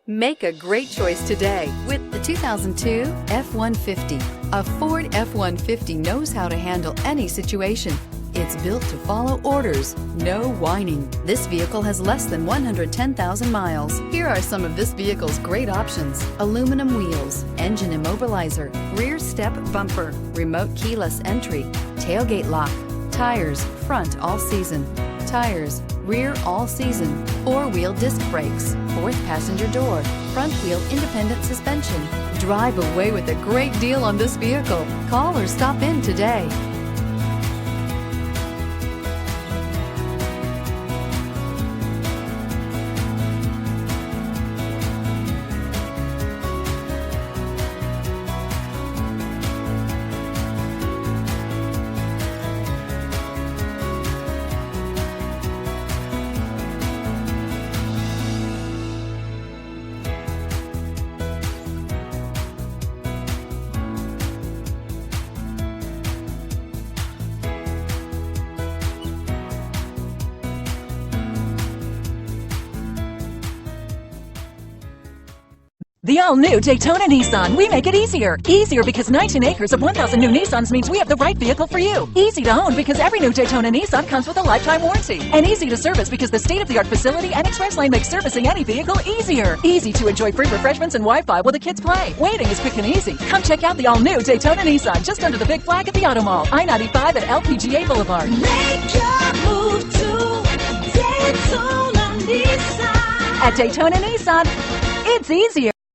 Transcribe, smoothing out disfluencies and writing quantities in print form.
Make a great choice today with the 2002 F-150. A Ford F-150 knows how to handle any situation. It's built to follow orders, no whining. This vehicle has less than 110,000 miles. Here are some of this vehicle's great options: aluminum wheels, engine immobilizer, rear step bumper, remote keyless entry, tailgate lock, tires front all season, tires rear all season, four-wheel disc brakes, fourth passenger door, front wheel independent suspension. Drive away with a great deal on this vehicle. Call or stop in today. The all-new Daytona Nissan. We make it easier. Easier because 19 acres of 1,000 new Nissans means we have the right vehicle for you. Easy to own because every new Daytona Nissan comes with a lifetime warranty. And easy to service because the state-of-the-art facility and express lane makes servicing any vehicle easier. Easy to enjoy free refreshments and Wi-Fi while the kids play. Waiting is quick and easy. Come check out the all-new Daytona Nissan just under the big flag at the Auto Mall, I-95 at LPGA Boulevard. Make your move to Daytona Nissan. At Daytona Nissan, it's easier.